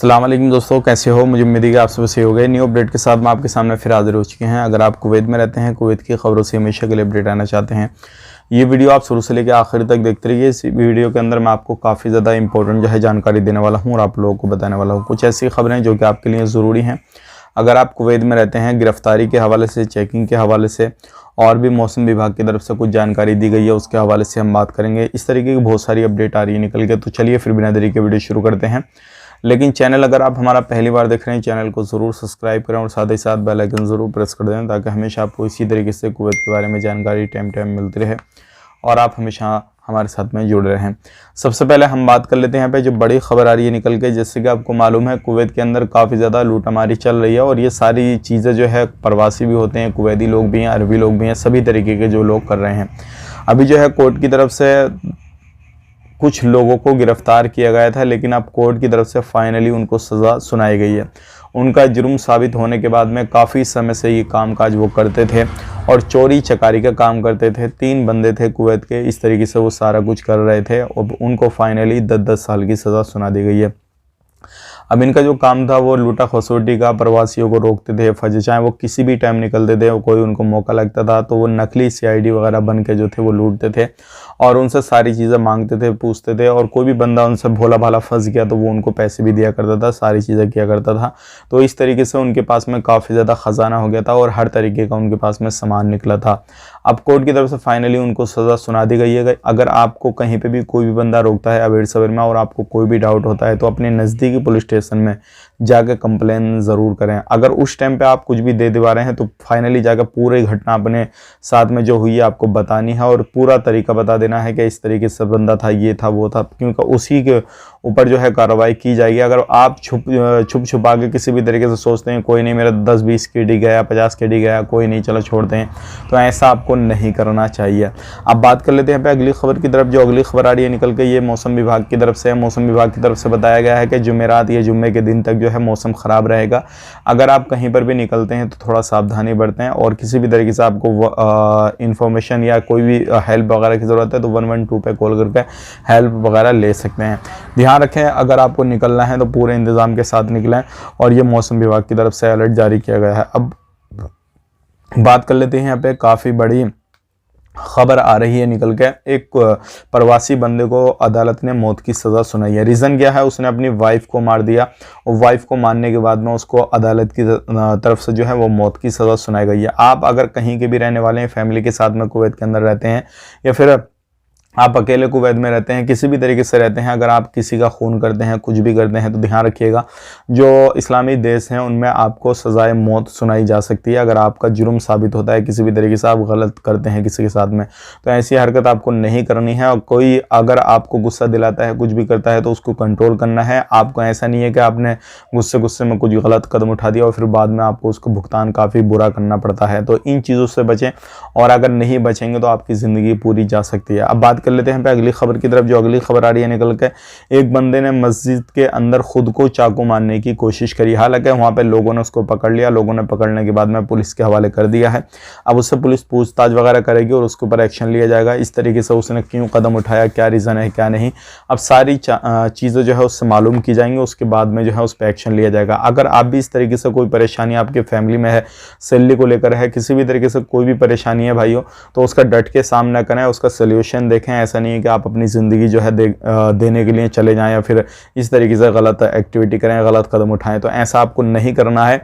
अस्सलाम वालेकुम दोस्तों, कैसे हो? मुझे उम्मीद है कि आप सब सही हो गए। न्यू अपडेट के साथ मैं आपके सामने फिर हाजिर हो चुके हैं। अगर आप कुवैत में रहते हैं, कुवैत की खबरों से हमेशा के लिए अपडेट आना चाहते हैं, ये वीडियो आप शुरू से लेकर आखिर तक देखते रहिए। इस वीडियो के अंदर मैं आपको काफ़ी ज़्यादा इंपॉर्टेंट जानकारी देने वाला हूँ और आप लोगों को बताने वाला हूँ कुछ ऐसी खबरें जो कि आपके लिए ज़रूरी हैं। अगर आप कुवैत में रहते हैं, गिरफ्तारी के हवाले से, चेकिंग के हवाले से और भी मौसम विभाग की तरफ से कुछ जानकारी दी गई है, उसके हवाले से हम बात करेंगे। इस तरीके की बहुत सारी अपडेट आ रही है निकल के। तो चलिए फिर बिना देरी के वीडियो शुरू करते हैं। लेकिन चैनल अगर आप हमारा पहली बार देख रहे हैं, चैनल को ज़रूर सब्सक्राइब करें और साथ ही साथ बेल आइकन ज़रूर प्रेस कर दें, ताकि हमेशा आपको इसी तरीके से कुवैत के बारे में जानकारी टाइम मिलती रहे और आप हमेशा हमारे साथ में जुड़े रहें। सबसे पहले हम बात कर लेते हैं यहाँ पे जो बड़ी खबर आ रही है निकल के। जैसे कि आपको मालूम है, कुवैत के अंदर काफ़ी ज़्यादा लूटामारी चल रही है और ये सारी चीज़ें जो है प्रवासी भी होते हैं, कुवैती लोग भी हैं, अरबी लोग भी हैं, सभी तरीके के जो लोग कर रहे हैं। अभी जो है कोर्ट की तरफ से कुछ लोगों को गिरफ्तार किया गया था, लेकिन अब कोर्ट की तरफ से फाइनली उनको सज़ा सुनाई गई है। उनका जुर्म साबित होने के बाद में काफ़ी समय से ये कामकाज वो करते थे और चोरी चकारी का काम करते थे। 3 बंदे थे कुवैत के, इस तरीके से वो सारा कुछ कर रहे थे और उनको फाइनली 10-10 साल की सज़ा सुना दी गई है। अब इनका जो काम था वो लूटा खसोटी का, प्रवासियों को रोकते थे, फजे चाहे वो किसी भी टाइम निकलते थे, कोई उनको मौका लगता था तो वो नकली CID वगैरह बन के जो थे वो लूटते थे और उनसे सारी चीज़ें मांगते थे, पूछते थे। और कोई भी बंदा उनसे भोला भाला फंस गया तो वो उनको पैसे भी दिया करता था, सारी चीज़ें किया करता था। तो इस तरीके से उनके पास में काफ़ी ज़्यादा ख़जाना हो गया था और हर तरीके का उनके पास में सामान निकला था। अब कोर्ट की तरफ से फाइनली उनको सज़ा सुना दी गई है। अगर आपको कहीं पे भी कोई भी बंदा रोकता है अबेर सवेर में और आपको कोई भी डाउट होता है तो अपने नज़दीकी पुलिस स्टेशन में जाकर कंप्लेन ज़रूर करें। अगर उस टाइम पे आप कुछ भी दे दिवा रहे हैं तो फाइनली जाकर पूरी घटना अपने साथ में जो हुई है आपको बतानी है और पूरा तरीका बता देना है कि इस तरीके से बंदा था, ये था, वो था, क्योंकि उसी के ऊपर जो है कार्रवाई की जाएगी। अगर आप छुप छुपा के किसी भी तरीके से सोचते हैं कोई नहीं, मेरा 10-20 KD गया, 50 KD गया, कोई नहीं, चलो छोड़ते हैं, तो ऐसा आपको नहीं करना चाहिए। अब बात कर लेते हैं पे अगली खबर की तरफ। जो अगली खबर आ रही है निकल के, ये मौसम विभाग की तरफ से है। मौसम विभाग की तरफ से बताया गया है कि जुमेरात या जुम्मे के दिन तक जो है मौसम ख़राब रहेगा। अगर आप कहीं पर भी निकलते हैं तो थोड़ा सावधानी बरतें और किसी भी तरीके से आपको इंफॉर्मेशन या कोई भी हेल्प वगैरह की ज़रूरत है तो 112 पे कॉल करके हेल्प वगैरह ले सकते हैं। ध्यान रखें, अगर आपको निकलना है तो पूरे इंतज़ाम के साथ निकलें और ये मौसम विभाग की तरफ से अलर्ट जारी किया गया है। अब बात कर लेते हैं यहाँ पे काफ़ी बड़ी खबर आ रही है निकल के। एक प्रवासी बंदे को अदालत ने मौत की सज़ा सुनाई है। रीज़न क्या है? उसने अपनी वाइफ को मार दिया और वाइफ को मारने के बाद में उसको अदालत की तरफ से जो है वो मौत की सज़ा सुनाई गई है। आप अगर कहीं के भी रहने वाले हैं, फैमिली के साथ में कुवैत के अंदर रहते हैं या फिर आप अकेले कुवैत में रहते हैं, किसी भी तरीके से रहते हैं, अगर आप किसी का खून करते हैं, कुछ भी करते हैं, तो ध्यान रखिएगा जो इस्लामी देश हैं उनमें आपको सज़ाए मौत सुनाई जा सकती है। अगर आपका जुर्म साबित होता है, किसी भी तरीके से आप गलत करते हैं किसी के साथ में, तो ऐसी हरकत आपको नहीं करनी है। और कोई अगर आपको गुस्सा दिलाता है, कुछ भी करता है, तो उसको कंट्रोल करना है। आपको ऐसा नहीं है कि आपने गुस्से में कुछ गलत कदम उठा दिया और फिर बाद में आपको उसको भुगतान काफ़ी बुरा करना पड़ता है। तो इन चीज़ों से बचें और अगर नहीं बचेंगे तो आपकी ज़िंदगी पूरी जा सकती है। अब बात कर लेते हैं पे अगली खबर की तरफ। जो अगली खबर आ रही है निकल के, एक बंदे ने मस्जिद के अंदर खुद को चाकू मारने की कोशिश करी। हालांकि वहां पे लोगों ने उसको पकड़ लिया, लोगों ने पकड़ने के बाद में पुलिस के हवाले कर दिया है। अब उससे पुलिस पूछताछ वगैरह करेगी और उसके ऊपर एक्शन लिया जाएगा। इस तरीके से उसने क्यों कदम उठाया, क्या रीज़न है, क्या नहीं, अब सारी चीज़ें जो है उससे मालूम की जाएंगी। उसके बाद में जो है उस पर एक्शन लिया जाएगा। अगर आप भी इस तरीके से कोई परेशानी आपके फैमिली में है, सैलरी को लेकर है, किसी भी तरीके से कोई भी परेशानी है भाइयों, तो उसका डट के सामना करें, उसका सोल्यूशन देखें। ऐसा नहीं कि आप अपनी ज़िंदगी जो है देने के लिए चले जाएं या फिर इस तरीके से गलत एक्टिविटी करें, गलत कदम उठाएं, तो ऐसा आपको नहीं करना है।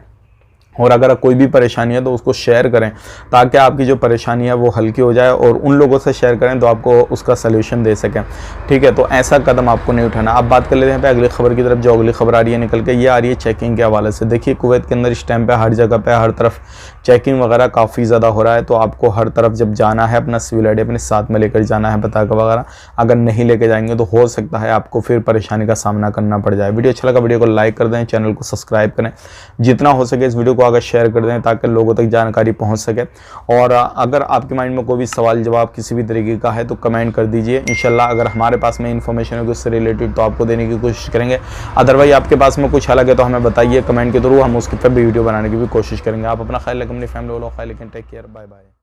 और अगर कोई भी परेशानी है तो उसको शेयर करें ताकि आपकी जो परेशानी है वो हल्की हो जाए और उन लोगों से शेयर करें तो आपको उसका सलूशन दे सकें। ठीक है, तो ऐसा कदम आपको नहीं उठाना। अब बात कर लेते हैं पे अगली खबर की तरफ। जो अगली खबर आ रही है निकल के, ये आ रही है चेकिंग के हवाले से। देखिए कुवैत के अंदर इस टाइम पे हर जगह पे हर तरफ चेकिंग वगैरह काफ़ी ज़्यादा हो रहा है। तो आपको हर तरफ जब जाना है अपना सिविल ID अपने साथ में लेकर जाना है, पताका वगैरह। अगर नहीं लेके जाएंगे तो हो सकता है आपको फिर परेशानी का सामना करना पड़ जाए। वीडियो अच्छा लगा वीडियो को लाइक कर दें, चैनल को सब्सक्राइब करें, जितना हो सके इस वीडियो को आगे शेयर कर दें ताकि लोगों तक जानकारी पहुंच सके। और अगर आपके माइंड में कोई भी सवाल जवाब किसी भी तरीके का है तो कमेंट कर दीजिए। इंशाल्लाह अगर हमारे पास में इन्फॉर्मेशन है उससे रिलेटेड तो आपको देने की कोशिश करेंगे। अदरवाइज आपके पास में कुछ अलग है तो हमें बताइए कमेंट के थ्रू, हम उसके पर भी वीडियो बनाने की भी कोशिश करेंगे। आप अपना ख्याल रखें, अपनी फैमिली वालों का ख्याल रखें। Take care, bye bye.